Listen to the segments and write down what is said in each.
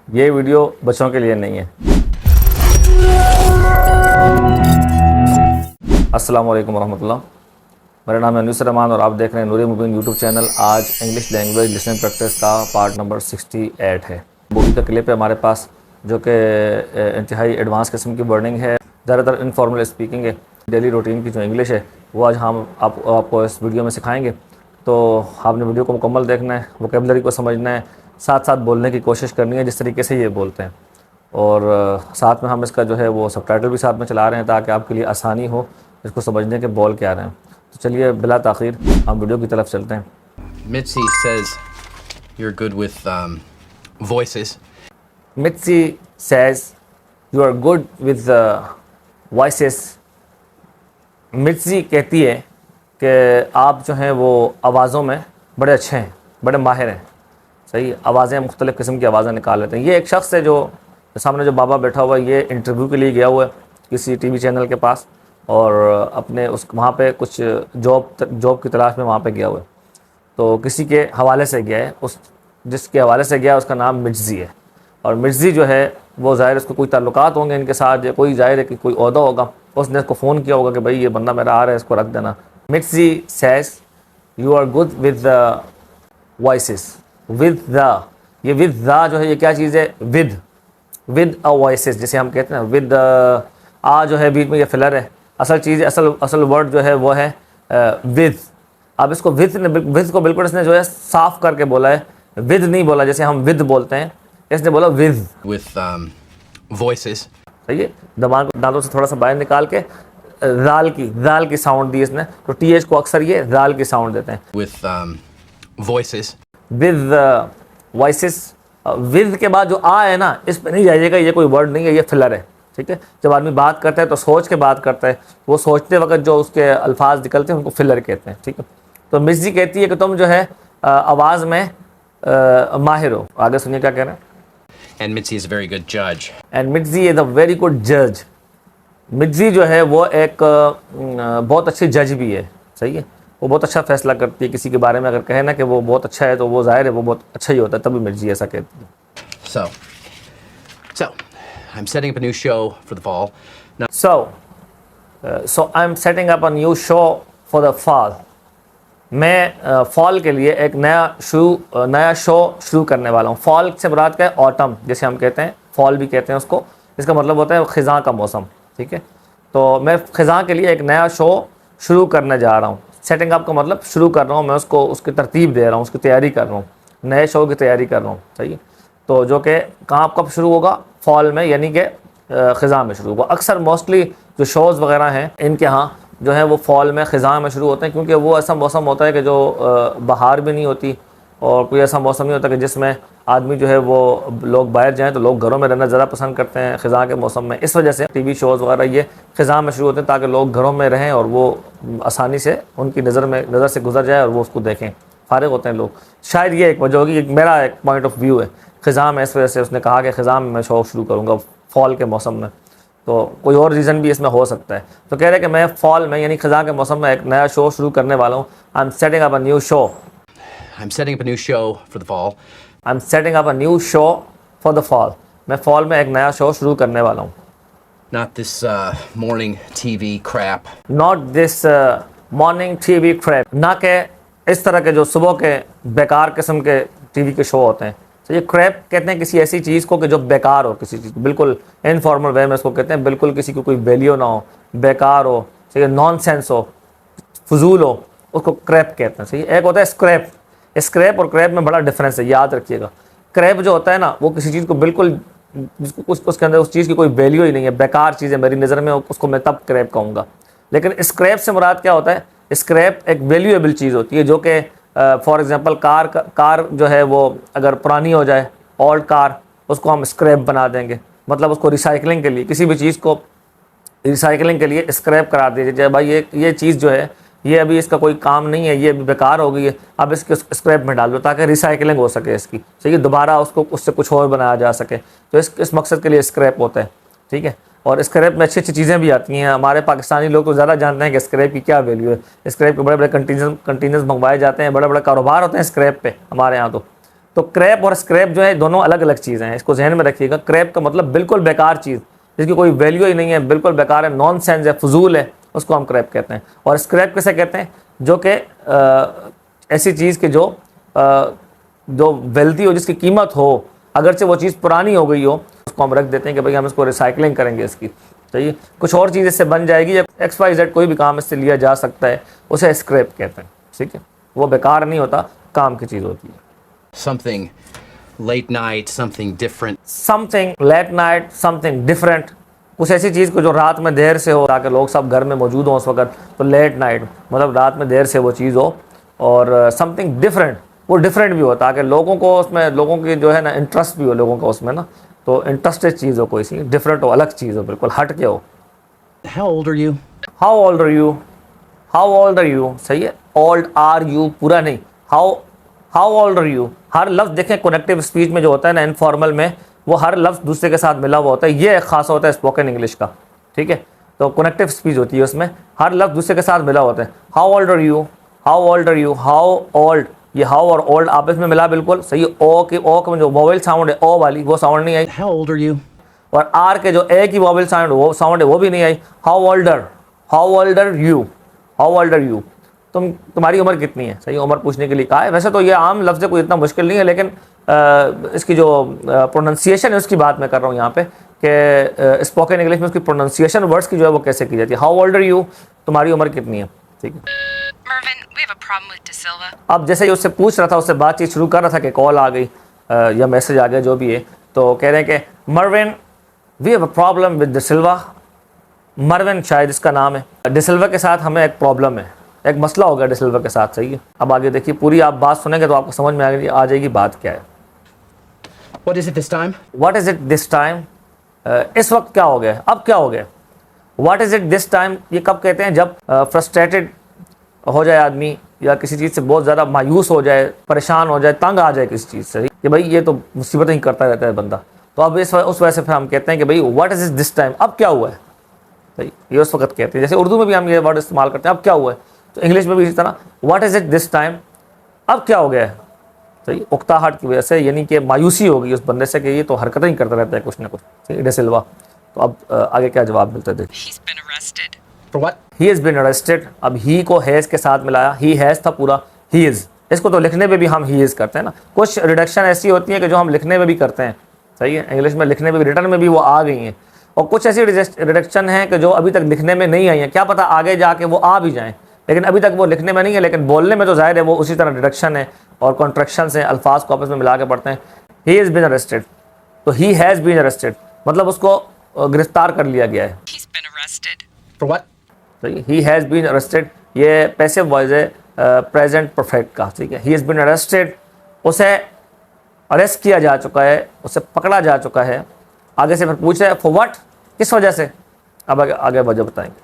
ये वीडियो बच्चों के लिए नहीं है। अस्सलाम वालेकुम रहमतुल्लाह। मेरा नाम है नुसरत रहमान और आप देख रहे हैं नूरी मुबीन यूट्यूब चैनल। आज इंग्लिश लैंग्वेज लिसनिंग प्रैक्टिस का पार्ट नंबर 68 है। मूवी का क्लिप है हमारे पास जो कि इंतहाई एडवांस किस्म की वर्डिंग है, ज़्यादातर इनफॉर्मल स्पीकिंग है। डेली रूटीन की जो इंग्लिश है वो आज हम आपको इस वीडियो में सिखाएंगे। तो आपने वीडियो को मुकम्मल देखना है, वोकेबलरी को समझना है, साथ साथ बोलने की कोशिश करनी है जिस तरीके से ये बोलते हैं। और साथ में हम इसका जो है वो सबटाइटल भी साथ में चला रहे हैं ताकि आपके लिए आसानी हो इसको समझने के बोल क्या रहे हैं। तो चलिए बिला ताख़ीर हम वीडियो की तरफ चलते हैं। Mitzi says you're good with voices. Mitzi says you are good with voices. मिर्ची कहती है कि आप जो हैं वो आवाज़ों में बड़े अच्छे हैं, बड़े माहिर हैं। सही, आवाज़ें मुख्तलिफ़ किस्म की आवाज़ें निकाल लेते हैं। ये एक शख्स है जो सामने जो बाबा बैठा हुआ है, ये इंटरव्यू के लिए गया हुआ है किसी टीवी चैनल के पास और अपने उस वहाँ पे कुछ जॉब की तलाश में वहाँ पे गया हुआ है। तो किसी के हवाले से गया है, उस जिसके हवाले से गया उसका नाम मिर्जी है। और मिर्जी जो है वो ज़ाहिर उसको कोई ताल्लुकात होंगे इनके साथ, या कोई ज़ाहिर है कि कोई ओहदा होगा। उसने इसको फ़ोन किया होगा कि भाई ये बंदा मेरा आ रहा है, इसको रख देना। Mirji says you are good with the voices. With the, ये विद द जो है ये क्या चीज़ है? विद अ वॉइसेस, जैसे हम कहते हैं विद आ जो है बीच में ये फिलर है। असल चीज़ असल वर्ड जो है वो है विद। अब इसको विद को बिल्कुल इसने जो है साफ़ करके बोला है, विद नहीं बोला जैसे हम विद बोलते हैं, इसने बोला विद Voices. सही है। दबान को दांतों से थोड़ा सा बाहर निकाल के दाल की साउंड दी इसने। तो टीएच को अक्सर ये दाल की साउंड देते हैं। With voices. With voices. With के बाद जो आ है ना, इस पर नहीं जाइएगा, ये कोई वर्ड नहीं है, ये फिलर है। ठीक है, जब आदमी बात करता है तो सोच के बात करता है, वो सोचते वक्त जो उसके अल्फाज निकलते हैं उनको फिलर कहते हैं। ठीक है, तो मिर्जी कहती है कि तुम जो है आवाज़ में माहिर हो। आगे सुनिए क्या कह रहे हैं। And Mitzi is a very good judge. And Mirji is a very good जज। मिर्जी जो है वो एक बहुत अच्छी जज भी है। सही है, वो बहुत अच्छा फैसला करती है। किसी के बारे में अगर कहे ना कि वो बहुत अच्छा है तो वो ज़ाहिर है वो बहुत अच्छा ही होता है, तभी मिर्जी ऐसा कहती है। So, I'm setting up a new show for the fall. Now, So I'm setting up a new show for the fall. मैं फॉल के लिए एक नया शो शुरू करने वाला हूँ। फॉल से मुराद क्या है? ऑटम, जैसे हम कहते हैं, फॉल भी कहते हैं उसको। इसका मतलब होता है ख़िज़ां का मौसम। ठीक है, तो मैं ख़िज़ां के लिए एक नया शो शुरू करने जा रहा हूँ। सेटिंग अप का मतलब शुरू कर रहा हूँ, मैं उसकी तरतीब दे रहा हूँ, उसकी तैयारी कर रहा हूँ, नए शो की तैयारी कर रहा हूँ। सही है, तो जो कि कहाँ कब शुरू होगा? फॉल में, यानी कि ख़िज़ां में शुरू होगा। अक्सर मोस्टली जो शोज़ वगैरह हैं इनके यहाँ जो है वो फॉल में, ख़िज़ां में शुरू होते हैं, क्योंकि वो ऐसा मौसम होता है कि जो बहार भी नहीं होती और कोई ऐसा मौसम नहीं होता कि जिसमें आदमी जो है वो लोग बाहर जाएं, तो लोग घरों में रहना ज़्यादा पसंद करते हैं ख़िज़ां के मौसम में। इस वजह से टीवी शोज़ वगैरह ये ख़िज़ां में शुरू होते हैं ताकि लोग घरों में रहें और वो आसानी से उनकी नज़र से गुजर जाए और वो उसको देखें, फ़ारिग होते हैं लोग। शायद ये एक वजह होगी, मेरा एक पॉइंट ऑफ व्यू है ख़िज़ां में। इस वजह से उसने कहा कि ख़िज़ां में मैं शो शुरू करूँगा फॉल के मौसम में। तो कोई और रीज़न भी इसमें हो सकता है। तो कह रहे हैं कि मैं फॉल में यानी ख़िज़ां के मौसम में एक नया शो शुरू करने वाला हूँ। I am setting up a new show for the fall. I am setting up a new show for the fall. मैं फॉल में एक नया शो शुरू करने वाला हूँ। Not this morning TV crap. Not this morning TV crap, ना कि इस तरह के जो सुबह के बेकार किस्म के टीवी के शो होते हैं। तो ये क्रैप कहते हैं किसी ऐसी चीज़ को कि जो बेकार हो, किसी चीज़ बिल्कुल इनफॉर्मल वे में इसको कहते हैं, बिल्कुल किसी को कोई वैल्यू ना हो, बेकार हो, सही है, नॉनसेंस हो, फजूल हो, उसको क्रैप कहते हैं। सही, एक होता है स्क्रैप। स्क्रैप और क्रैप में बड़ा डिफरेंस है, याद रखिएगा। क्रैप जो होता है ना, वो किसी चीज़ को बिल्कुल जिसको उसके अंदर उस चीज़ की कोई वैल्यू ही नहीं है, बेकार चीज़ है मेरी नज़र में, उसको मैं तब क्रैप कहूँगा। लेकिन स्क्रैप से मुराद क्या होता है? स्क्रैप एक वैल्यूएबल चीज़ होती है जो कि फॉर एग्ज़ाम्पल कार जो है वो अगर पुरानी हो जाए, ओल्ड कार, उसको हम स्क्रैप बना देंगे। मतलब उसको रिसाइकलिंग के लिए, किसी भी चीज़ को रिसाइकलिंग के लिए स्क्रैप करा दीजिए। भाई ये चीज़ जो है ये अभी इसका कोई काम नहीं है, ये अभी बेकार हो गई है, अब इसके स्क्रैप में डाल दो ताकि रिसाइकलिंग हो सके इसकी। ठीक है, दोबारा उससे कुछ और बनाया जा सके। तो इस मकसद के लिए स्क्रैप होता है। ठीक है, और स्क्रैप में अच्छी अच्छी चीज़ें भी आती हैं। हमारे पाकिस्तानी लोग तो ज़्यादा जानते हैं कि स्क्रैप की क्या वैल्यू है। स्क्रैप के बड़े बड़े कंटेनर्स मंगवाए जाते हैं, बड़े बड़े कारोबार होते हैं स्क्रैप पे हमारे यहाँ। तो क्रैप और स्क्रैप जो है दोनों अलग अलग चीज़ें हैं, इसको जहन में रखिएगा। क्रैप का मतलब बिल्कुल बेकार चीज़, जिसकी कोई वैल्यू ही नहीं है, बिल्कुल बेकार है, नॉनसेंस है, फजूल है, उसको हम क्रैप कहते हैं। और स्क्रैप किसे कहते हैं? जो कि ऐसी चीज़ के जो वेल्थी हो, जिसकी कीमत हो, अगरचे वो चीज़ पुरानी हो गई हो, उसको हम रख देते हैं कि भाई हम इसको रिसाइकलिंग करेंगे इसकी। चाहिए कुछ और चीज़ इससे बन जाएगी, या XYZ कोई भी काम इससे लिया जा सकता है, उसे स्क्रैप कहते हैं। ठीक है, वो बेकार नहीं होता, काम की चीज़ होती है। Something late night, something different. Something let night, something different, कुछ ऐसी चीज़ को जो रात में देर से हो, ताकि लोग सब घर में मौजूद हों उस वक्त, तो लेट नाइट मतलब रात में देर से वो चीज़ हो। और समथिंग डिफरेंट, वो डिफरेंट भी हो ताकि लोगों को उसमें, लोगों की जो है ना इंटरेस्ट भी हो लोगों का उसमें ना, तो इंटरेस्टेड चीज़ हो, कोई सी डिफरेंट हो, अलग चीज़ हो, बिल्कुल हट के हो। How old are you? How old are you, how old are you, सही है, ओल्ड आर यू पूरा नहीं, हाउ ओल्ड आर यू। हर लफ्ज़ देखें कनेक्टिव स्पीच में जो होता है ना, इनफॉर्मल में, वो हर लफ्ज़ दूसरे के साथ मिला हुआ होता है, ये एक खासा होता है स्पोकन इंग्लिश का। ठीक है, तो कनेक्टिव स्पीच होती है, उसमें हर लफ्ज़ दूसरे के साथ मिला होता है। How old are you, how old are you, how old, ये हाउ और ओल्ड आपस में मिला बिल्कुल सही। ओ के में जो वोवेल साउंड है, ओ वाली, वो साउंड नहीं आई। How old are you? और आर के जो ए की वोवेल साउंड है वो भी नहीं आई। How older, how older you, how older you, तुम्हारी उम्र कितनी है, सही उम्र पूछने के लिए कहा है। वैसे तो ये आम लफ्ज़ है, कोई इतना मुश्किल नहीं है, लेकिन इसकी जो प्रोनाउंसिएशन है उसकी बात मैं कर रहा हूँ यहाँ पे, कि स्पोकन इंग्लिश में उसकी प्रोनाउंसिएशन वर्ड्स की जो है वो कैसे की जाती है। हाउ ओल्डर यू, तुम्हारी उम्र कितनी है। ठीक है, Mervin, we have a problem with De Silva. अब जैसे ही उससे पूछ रहा था, उससे बातचीत शुरू कर रहा था कि कॉल आ गई या मैसेज आ गया, जो भी है, तो कह रहे हैं कि Marvin we have a problem with De Silva. Marvin शायद इसका नाम है। डे सिल्वा के साथ हमें एक प्रॉब्लम है, एक मसला हो गया डे सिल्वा के साथ। सही है, अब आगे देखिए, पूरी आप बात सुनेंगे तो आपको समझ में आ जाएगी बात क्या है। What is it this time? What is it this time, इस वक्त क्या हो गया, अब क्या हो गया। What is it this time, ये कब कहते हैं, जब फ्रस्ट्रेटेड हो जाए आदमी, या किसी चीज़ से बहुत ज़्यादा मायूस हो जाए, परेशान हो जाए, तंग आ जाए किसी चीज़ से, कि भाई ये तो मुसीबत ही करता रहता है बंदा। तो अब उस वजह से फिर हम कहते हैं कि भाई व्हाट इज़ दिस टाइम, अब क्या हुआ है। भाई ये उस वक्त कहते हैं, जैसे उर्दू में भी हम ये वर्ड इस्तेमाल करते हैं, अब क्या हुआ है, तो इंग्लिश में भी इसी तरह what is it this time, अब क्या हो गया है। सही, उकताहट की वजह से, यानी कि मायूसी हो गई उस बंदे से कि ये तो हरकतें ही करता रहता है कुछ ना कुछ। सही, डे सिल्वा। तो अब आगे क्या जवाब मिलता है देखिए। He's been arrested. For what? He is been arrested, अब ही को हैज़ के साथ मिलाया, ही हैज़ था पूरा, ही इज़, इसको तो लिखने में भी हम ही इज़ करते हैं ना। कुछ रिडक्शन ऐसी होती है कि जो हम लिखने में भी करते हैं। सही है, इंग्लिश में लिखने में भी, रिटर्न में भी वो आ गई हैं। और कुछ ऐसी रिडक्शन हैं कि जो अभी तक लिखने में नहीं आई हैं, क्या पता आगे जाके वो आ भी जाएँ, लेकिन अभी तक वो लिखने में नहीं है, लेकिन बोलने में तो ज़ाहिर है वो उसी तरह रिडक्शन है और कॉन्ट्रैक्शन है, अल्फाज को आपस में मिला के पढ़ते हैं। ही इज़ बिन अरेस्टेड, तो ही हैज़ बीन अरेस्टेड मतलब उसको गिरफ्तार कर लिया गया है। He's been arrested. For what? He has been arrested, ये पैसिव वॉइस है प्रेजेंट परफेक्ट का। ठीक है, ही हैज़ बीन अरेस्टेड, उसे अरेस्ट किया जा चुका है, उसे पकड़ा जा चुका है। आगे से फिर पूछ रहे हैं फॉर व्हाट, किस वजह से। अब आगे वजह बताएंगे।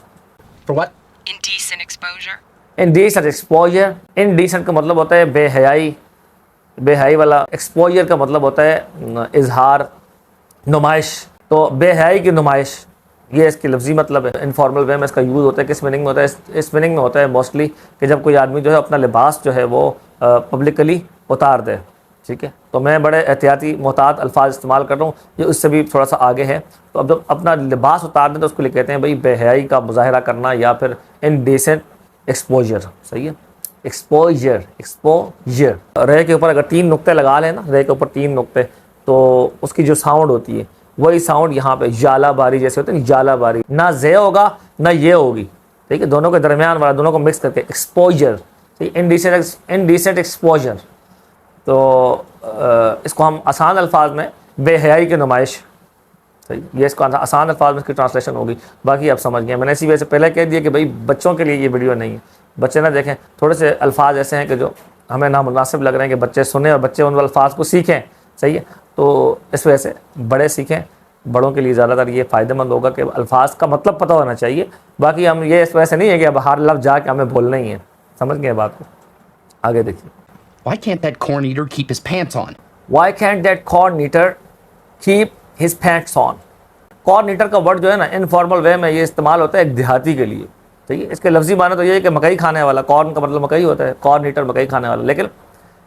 For what? Indecent exposure. Indecent exposure, indecent का मतलब होता है बेहयाई, बेहयाई वाला। एक्सपोजर का मतलब होता है इजहार, नुमाइश। तो बेहयाई की नुमाइश, ये इसकी लफ्ज़ी मतलब है। इनफॉर्मल वे में इसका यूज़ होता है, किस मीनिंग में होता है, इस मीनिंग में होता है मोस्टली कि जब कोई आदमी जो है अपना लिबास जो है वो पब्लिकली उतार दे। ठीक है, तो मैं बड़े एहतियाती मोहतात अल्फाज इस्तेमाल कर रहा हूँ, ये उससे भी थोड़ा सा आगे है। तो अब जब अपना लिबास उतार दें तो उसको लिए कहते हैं भाई बेहयाई का मुजाहरा करना, या फिर इनडिसेंट एक्सपोजर। सही है, एक्सपोजर, एक्सपोजर। रे के ऊपर अगर 3 नुक्ते लगा लें ना, रे के ऊपर 3 नुक्ते, तो उसकी जो साउंड होती है वही साउंड यहाँ पे जाला बारी जैसे होते हैं, जाला बारी, ना जे होगा ना ये होगी। ठीक है, दोनों के दरमियान वाला, दोनों को मिक्स करके एक्सपोजर। ठीक, इनडिसेंट एक्सपोजर। तो इसको हम आसान अल्फाज में बेहयाई की नुमाइश, सही, ये इसको आसान अल्फाज में इसकी ट्रांसलेशन होगी। बाकी आप समझ गए, मैंने इसी वजह से पहले कह दिया कि भाई बच्चों के लिए ये वीडियो नहीं है, बच्चे ना देखें। थोड़े से अल्फाज ऐसे हैं कि जो हमें नामुनासिब लग रहे हैं कि बच्चे सुने और बच्चे उन अल्फाज को सीखें। सही है, तो इस वजह से बड़े सीखें, बड़ों के लिए ज़्यादातर ये फ़ायदेमंद होगा कि अल्फाज का मतलब पता होना चाहिए। बाकी हम ये इस वजह से नहीं है कि अब हर लफ्ज़ जाके हमें बोलना ही है। समझ गए बात को, आगे देखिए। Why can't that corn eater keep his pants on? Why can't that corn eater keep his pants on? Corn eater का वर्ड जो है ना, इनफॉर्मल वे में ये इस्तेमाल होता है एक देहाती के लिए। ठीक है, इसके लफ्ज़ी माने तो ये है कि मकई खाने वाला। कॉर्न का मतलब मकई होता है, कॉर्न ईटर मकई खाने वाला। लेकिन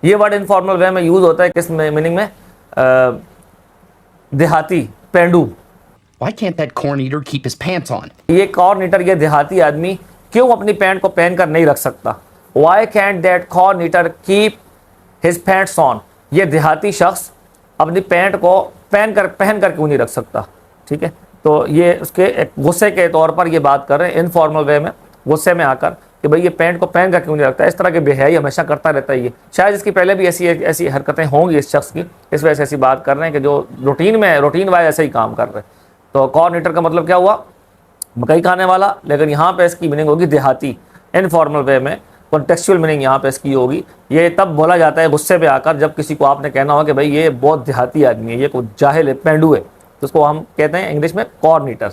ये वर्ड इनफॉर्मल वे में यूज होता है किस मीनिंग में? देहाती, पेंडू। Why can't that corn eater keep his pants on? ये कॉर्न ईटर, ये देहाती आदमी क्यों अपनी पैंट को पहन कर नहीं रख सकता? Why can't that corn eater keep his pants on? ये देहाती शख्स अपनी पैंट को पहन कर क्यों नहीं रख सकता? ठीक है, तो ये उसके एक गुस्से के तौर पर ये बात कर रहे हैं, इनफॉर्मल वे में, गुस्से में आकर कि भाई ये पैंट को पहन कर क्यों नहीं रखता? इस तरह के बेहयाई हमेशा करता रहता है ये। शायद इसकी पहले भी ऐसी हरकतें होंगी इस शख्स की, इस वजह से ऐसी बात कर रहे हैं कि जो रूटीन वाइज ऐसे ही काम कर रहे हैं। तो कॉर्न ईटर का मतलब क्या हुआ? मकई खाने वाला, लेकिन यहाँ पे इसकी मीनिंग होगी देहाती, इनफॉर्मल वे में। कॉन्टेक्चुअल मीनिंग यहाँ पे इसकी होगी, ये तब बोला जाता है गुस्से पे आकर जब किसी को आपने कहना हो कि भाई ये बहुत देहाती आदमी है, ये कोई जाहिल है, पेंडू है, तो उसको हम कहते हैं इंग्लिश में कॉर्न ईटर।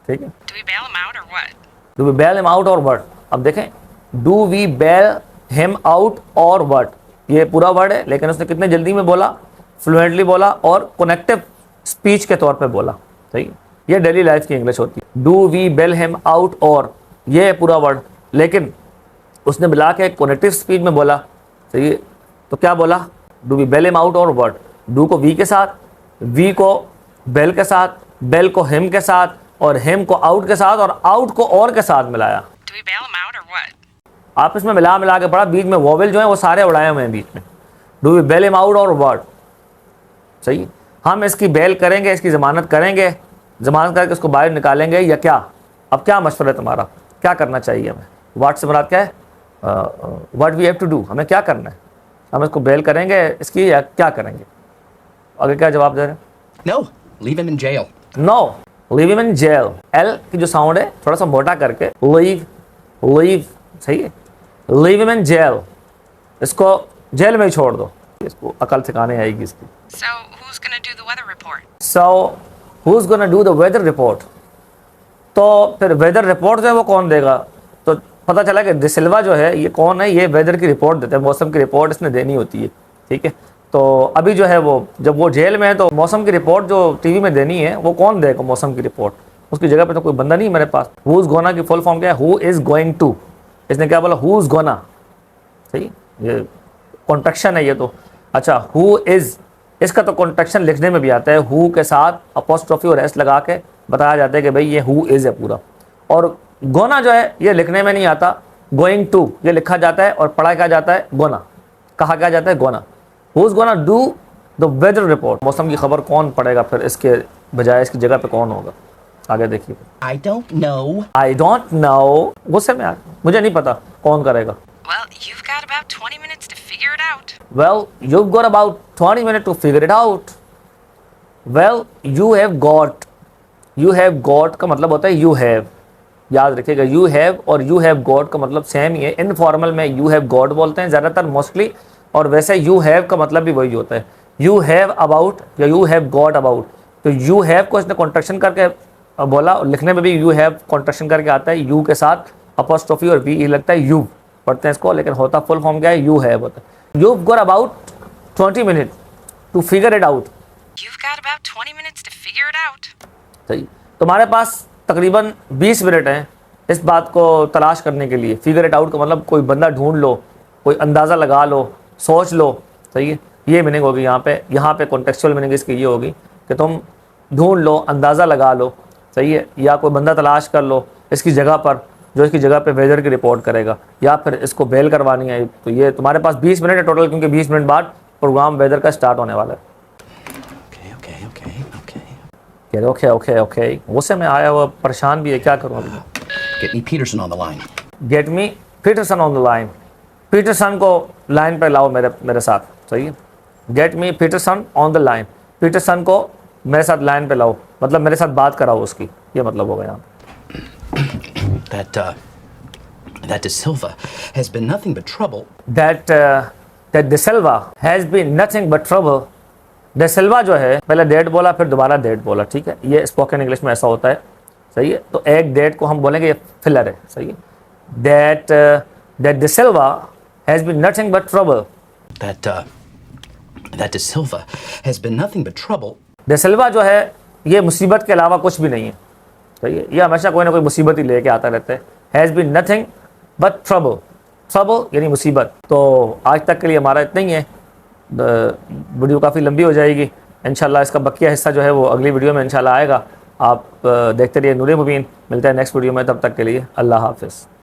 ठीक है, Do we bail him out or what? Do we bail him out or what? अब देखें, do we bail him out or what, ये पूरा वर्ड है, लेकिन उसने कितने जल्दी में बोला, फ्लुएंटली बोला और कनेक्टिव स्पीच के तौर पे बोला। सही है, ये डेली लाइफ की इंग्लिश होती है। Do we bail him out or, ये है पूरा वर्ड, लेकिन उसने मिला के कनेक्टिव स्पीच में बोला। सही है, तो क्या बोला? Do we bail him out or what? Do को वी के साथ, वी को बेल के साथ, बेल को हिम के साथ और हिम को आउट के साथ और आउट को और के साथ मिलाया। Do we bail him out or what? आपस में मिला के पढ़ा, बीच में वोवेल जो है वो सारे उड़ाए हुए हैं बीच में। Do we bail him out or what? सही, हम इसकी बेल करेंगे, इसकी ज़मानत करेंगे, ज़मानत करके उसको बाहर निकालेंगे या क्या? अब क्या मशवरा है तुम्हारा, क्या करना चाहिए हमें? व्हाट से मुराद क्या है? What we have to do, हमें क्या करना है? हम इसको बेल करेंगे इसकी या क्या करेंगे? आगे क्या जवाब दे रहे हैं? No, leave him in jail. No, leave him in jail. L की जो साउंड है थोड़ा सा मोटा करके लीव, सही है, लीव हिम इन जेल, इसको जेल में ही छोड़ दो, इसको अकल ठिकाने आएगी इसकी। So, who's gonna do the weather report? So who is gonna do the weather report? तो फिर वेदर रिपोर्ट जो है वो कौन देगा? तो पता चला कि डिसिल्वा जो है ये कौन है, ये वेदर की रिपोर्ट देते हैं, मौसम की रिपोर्ट इसने देनी होती है। ठीक है, तो अभी जो है वो जब वो जेल में है तो मौसम की रिपोर्ट जो टीवी में देनी है वो कौन देगा मौसम की रिपोर्ट? उसकी जगह पे तो कोई बंदा नहीं मेरे पास। हु इज गोना की फुल फॉर्म क्या है? Who is going to. इसने क्या बोला? Who is gonna. सही, ये कॉन्ट्रैक्शन है ये तो। अच्छा, हु इज, इसका तो कॉन्ट्रैक्शन लिखने में भी आता है, हु के साथ अपोस्ट्रोफी और एस लगा के बताया जाता है कि भाई ये हु इज है पूरा। और गोना जो है ये लिखने में नहीं आता, गोइंग टू ये लिखा जाता है और पढ़ा क्या जाता है? गोना, कहा क्या जाता है? Gonna. Who is gonna do the weather report? मौसम की खबर कौन पढ़ेगा फिर इसके बजाय, इसकी जगह पे कौन होगा? आगे देखिए। I don't know. I don't know, गुस्से में आ, मुझे नहीं पता कौन करेगा। Well, you've got about 20 minutes to figure it out. Well, you've got about 20 minutes to figure it out. Well, you have got का मतलब होता है you have, याद रखिएगा। you have और you have got का मतलब सेम ही है। इनफॉर्मल में you have got बोलते हैं ज़्यादातर मोस्टली, और वैसे you have का मतलब भी वही होता है। you have about या you have got about, तो you have को इसने कॉन्ट्रैक्शन करके बोला, और लिखने में भी you have कॉन्ट्रैक्शन करके आता है, you के साथ अपॉस्ट्रोफी और v लगता है you पढ़ते हैं इसको, लेकिन होता फुल फॉर्म क्या है? you have होता है। you've got about 20 minutes to figure it out। You've got about 20 minutes to figure it out. सही, तुम्हारे पास तकरीबन 20 मिनट हैं इस बात को तलाश करने के लिए। फिगर इट आउट का मतलब कोई बंदा ढूंढ लो, कोई अंदाज़ा लगा लो, सोच लो। सही है, ये मीनिंग होगी यहाँ पे कॉन्टेक्चुअल मीनिंग इसकी ये होगी कि तुम ढूंढ लो, अंदाज़ा लगा लो। सही है, या कोई बंदा तलाश कर लो इसकी जगह पर, जो इसकी जगह पे वेदर की रिपोर्ट करेगा, या फिर इसको बेल करवानी है। तो ये तुम्हारे पास 20 मिनट है टोटल, क्योंकि 20 मिनट बाद प्रोग्राम वेदर का स्टार्ट होने वाला है। ओके, गुस्से में आया हुआ, परेशान भी है, क्या करूँ अभी? Get me Peterson on the line. Get me Peterson on the line. Peterson को लाइन पे लाओ मेरे साथ। सही है, get me Peterson on the line. Peterson को मेरे साथ लाइन पे लाओ, मतलब मेरे साथ बात कराओ उसकी, ये मतलब होगा यहाँ। That De Silva has been nothing but trouble. that De Silva has been nothing but trouble। De Silva जो है, पहले डेट बोला फिर दोबारा डेट बोला। ठीक है, ये स्पोकन इंग्लिश में ऐसा होता है। सही है, तो एक डेट को हम बोलेंगे ये फिलर है। सही है, that De Silva has been nothing but trouble। That De Silva has been nothing but trouble. De Silva जो है ये मुसीबत के अलावा कुछ भी नहीं है। सही है, ये हमेशा कोई ना कोई मुसीबत ही लेके आता रहता है। Has been nothing but trouble। Trouble यानी मुसीबत। तो आज तक के लिए हमारा इतना ही है। वीडियो काफ़ी लंबी हो जाएगी। इंशाल्लाह इसका बकिया हिस्सा जो है वो अगली वीडियो में इंशाल्लाह आएगा। आप देखते रहिए नूर मुबीन। मिलते हैं नेक्स्ट वीडियो में, तब तक के लिए अल्लाह हाफ़िज़।